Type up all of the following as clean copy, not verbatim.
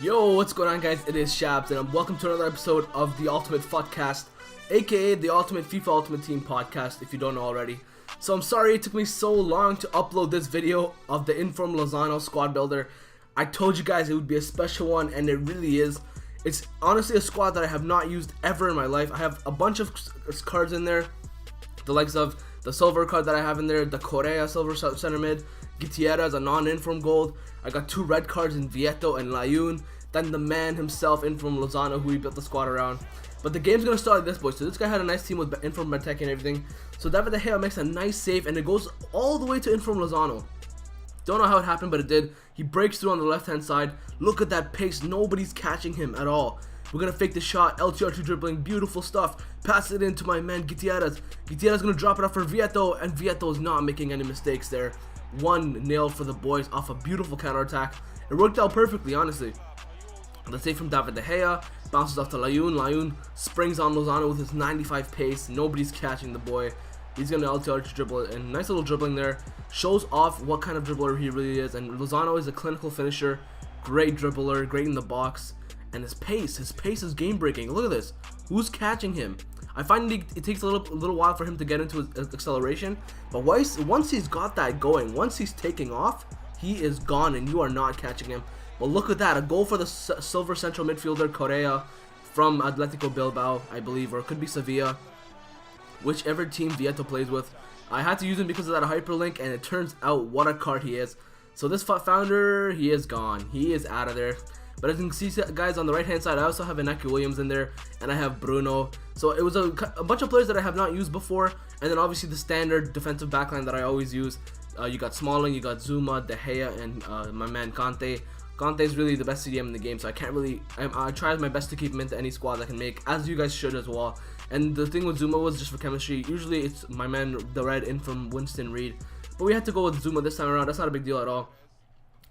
Yo, what's going on, guys? It is Shabs, and welcome to another episode of the Ultimate FUTCAST, aka the Ultimate FIFA Ultimate Team podcast, if you don't know already. So I'm sorry it took me so long to upload this video of the Inform Lozano squad builder. I told you guys it would be a special one, and it really is. It's honestly a squad that I have not used ever in my life. I have a bunch of cards in there, the likes of the silver card that I have in there, the Correa silver center mid, Gutierrez a non-inform gold. I got 2 red cards in Vieto and Layun. Then the man himself, Inform Lozano, who we built the squad around. But the game's gonna start like this, boys. So this guy had a nice team with Inform Benteke and everything. So David De Gea makes a nice save, and it goes all the way to Inform Lozano. Don't know how it happened, but it did. He breaks through on the left-hand side. Look at that pace. Nobody's catching him at all. We're gonna fake the shot. LTR2 dribbling. Beautiful stuff. Pass it in to my man Gutierrez. Gutierrez gonna drop it off for Vieto, and Vieto is not making any mistakes there. 1-0 for the boys off a beautiful counter-attack. It worked out perfectly, honestly. The save from David De Gea, bounces off to Layun. Layun springs on Lozano with his 95 pace. Nobody's catching the boy. He's going to LTR to dribble it, and nice little dribbling there. Shows off what kind of dribbler he really is, and Lozano is a clinical finisher. Great dribbler, great in the box, and his pace is game-breaking. Look at this. Who's catching him? I find it takes a little while for him to get into his acceleration, but once he's got that going, once he's taking off, he is gone, and you are not catching him. But look at that, a goal for the silver central midfielder Correa from Atletico Bilbao, I believe, or it could be Sevilla, whichever team Vieto plays with. I had to use him because of that hyperlink, and it turns out what a card he is. So this founder, he is gone. He is out of there. But as you can see, guys, on the right-hand side, I also have Inaki Williams in there, and I have Bruno. So it was a bunch of players that I have not used before, and then obviously the standard defensive backline that I always use. You got Smalling, you got Zuma, De Gea, and my man Conte. Conte is really the best CDM in the game, so I can't really. I try my best to keep him into any squad I can make, as you guys should as well. And the thing with Zuma was just for chemistry. Usually it's my man, the red in from Winston Reed, but we had to go with Zuma this time around. That's not a big deal at all.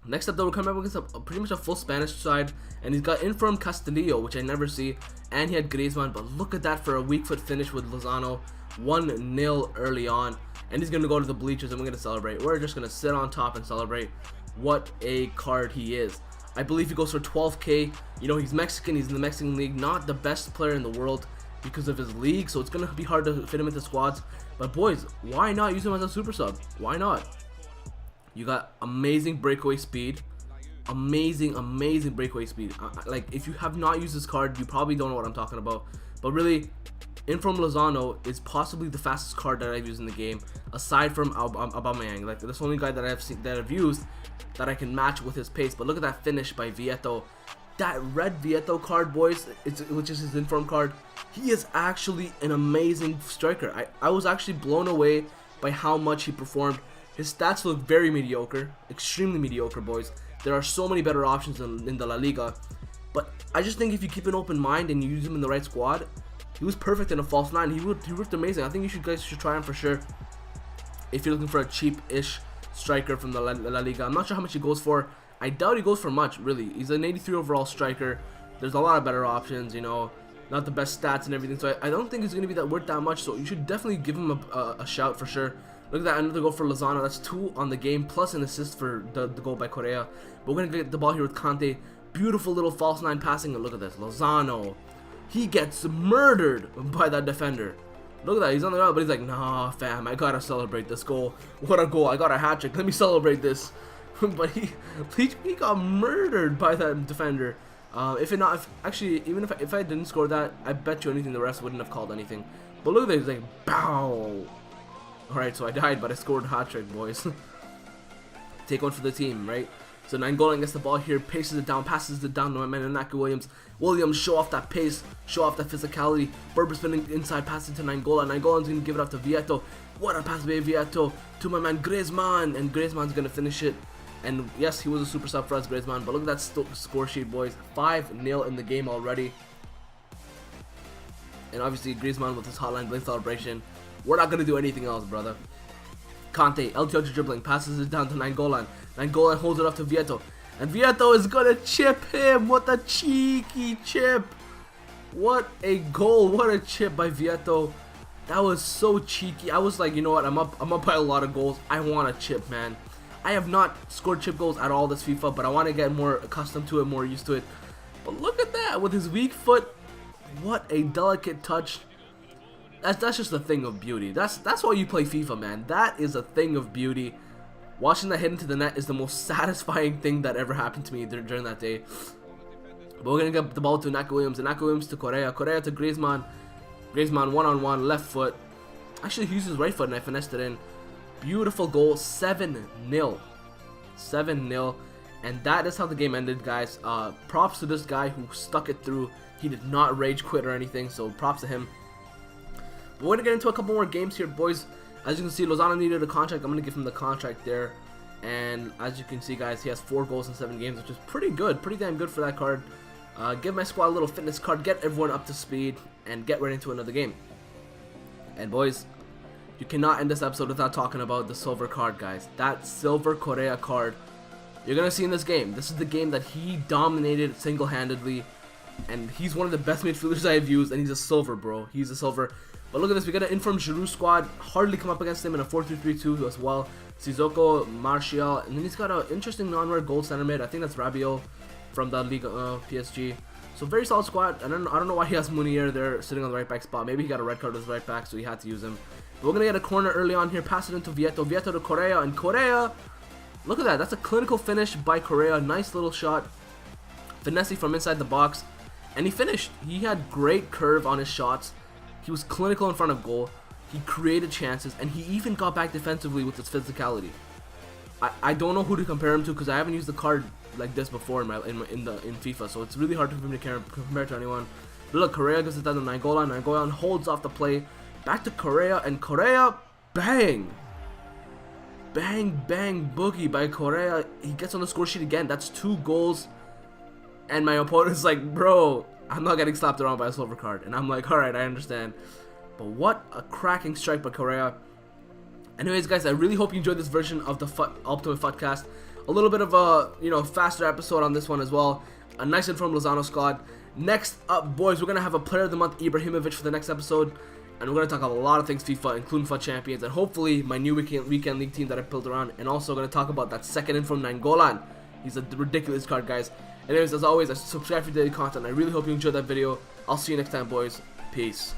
Next up, though, we're coming up against pretty much a full Spanish side, and he's got Inform Castillo, which I never see, and he had Griezmann. But look at that for a weak foot finish with Lozano, 1-0 early on, and he's gonna go to the bleachers, and we're gonna celebrate. We're just gonna sit on top and celebrate. What a card he is. I believe he goes for 12k. You know, he's Mexican, he's in the Mexican league, not the best player in the world because of his league, so it's gonna be hard to fit him into squads. But boys, why not use him as a super sub? Why not? You got amazing breakaway speed, amazing breakaway speed. Like, if you have not used this card, you probably don't know what I'm talking about. But really, Inform Lozano is possibly the fastest card that I've used in the game, aside from Aubameyang. Like, that's the only guy that I've used that I can match with his pace. But look at that finish by Vieto. That red Vieto card, boys, which is his Inform card, he is actually an amazing striker. I was actually blown away by how much he performed. His stats look very mediocre, extremely mediocre, boys. There are so many better options in the La Liga. But I just think if you keep an open mind and you use him in the right squad, he was perfect in a false 9. He worked amazing. I think you guys should try him for sure. If you're looking for a cheap-ish striker from the La Liga. I'm not sure how much he goes for. I doubt he goes for much, really. He's an 83 overall striker. There's a lot of better options, you know. Not the best stats and everything. So I don't think it's going to be worth that much. So you should definitely give him a shout for sure. Look at that, another goal for Lozano. That's 2 on the game, plus an assist for the goal by Correa. But we're going to get the ball here with Conte. Beautiful little false 9 passing. And look at this, Lozano. He gets murdered by that defender. Look at that, he's on the ground, but he's like, nah, fam, I gotta celebrate this goal. What a goal, I got a hat trick, let me celebrate this. But he got murdered by that defender. Even if I didn't score that, I bet you anything the refs wouldn't have called anything. But look at that, he's like, bow. Alright, so I died, but I scored a hat trick, boys. Take one for the team, right? So Nainggolan gets the ball here, paces it down, passes it down to my man Inaki Williams. Williams show off that pace, show off that physicality. Berber spinning inside, passing to Nainggolan. Nainggolan's going to give it up to Vieto. What a pass by Vieto to my man Griezmann. And Griezmann's going to finish it. And yes, he was a super sub for us, Griezmann. But look at that score sheet, boys. 5-0 in the game already. And obviously Griezmann with his hotline bling celebration. We're not going to do anything else, brother. Conte, LTR dribbling, passes it down to Nainggolan. Nainggolan holds it up to Vieto. And Vieto is going to chip him. What a cheeky chip. What a goal. What a chip by Vieto. That was so cheeky. I was like, you know what? I'm up by a lot of goals. I want a chip, man. I have not scored chip goals at all this FIFA, but I want to get more accustomed to it, more used to it. But look at that, with his weak foot, what a delicate touch. That's just a thing of beauty. That's why you play FIFA, man. That is a thing of beauty. Watching that hit into the net is the most satisfying thing that ever happened to me during that day. But we're going to get the ball to Naka Williams. And Naka Williams to Correa. Correa to Griezmann. Griezmann one-on-one, left foot. Actually, he used his right foot and I finessed it in. Beautiful goal. 7-0. 7-0. And that is how the game ended, guys. Props to this guy who stuck it through. He did not rage quit or anything. So props to him. But we're going to get into a couple more games here, boys. As you can see, Lozano needed a contract. I'm going to give him the contract there. And as you can see, guys, he has 4 goals in 7 games, which is pretty good. Pretty damn good for that card. Give my squad a little fitness card. Get everyone up to speed. And get right into another game. And, boys, you cannot end this episode without talking about the silver card, guys. That silver Correa card you're going to see in this game. This is the game that he dominated single-handedly. And he's one of the best midfielders I have used. And he's a silver, bro. He's a silver. But look at this, we got an Inform Giroud squad, hardly come up against him in a 4-3-3-2 as well. Sissoko, Martial, and then he's got an interesting non-rare gold center mid. I think that's Rabiot from the Liga PSG. So very solid squad. I don't know why he has Munier there sitting on the right back spot. Maybe he got a red card with his right back, so he had to use him. But we're going to get a corner early on here, pass it into Vieto. Vieto to Correa, and Correa, look at that. That's a clinical finish by Correa. Nice little shot. Finesse from inside the box. And he finished. He had great curve on his shots. He was clinical in front of goal. He created chances, and he even got back defensively with his physicality. I don't know who to compare him to because I haven't used the card like this before in FIFA, so it's really hard for me to compare to anyone. But look, Correa gives it down to Nainggolan. Nainggolan holds off the play. Back to Correa, and Correa, bang! Bang, bang, boogie by Correa. He gets on the score sheet again. That's 2 goals. And my opponent's like, bro, I'm not getting slapped around by a silver card. And I'm like, alright, I understand. But what a cracking strike by Correa. Anyways, guys, I really hope you enjoyed this version of the Ultimate FUTCAST. A little bit of a, faster episode on this one as well. A nice informed Lozano squad. Next up, boys, we're going to have a Player of the Month, Ibrahimovic, for the next episode. And we're going to talk about a lot of things FIFA, including FUT Champions. And hopefully, my new weekend league team that I built around. And also going to talk about that second informed Nainggolan. He's a ridiculous card, guys. Anyways, as always, subscribe for daily content. I really hope you enjoyed that video. I'll see you next time, boys. Peace.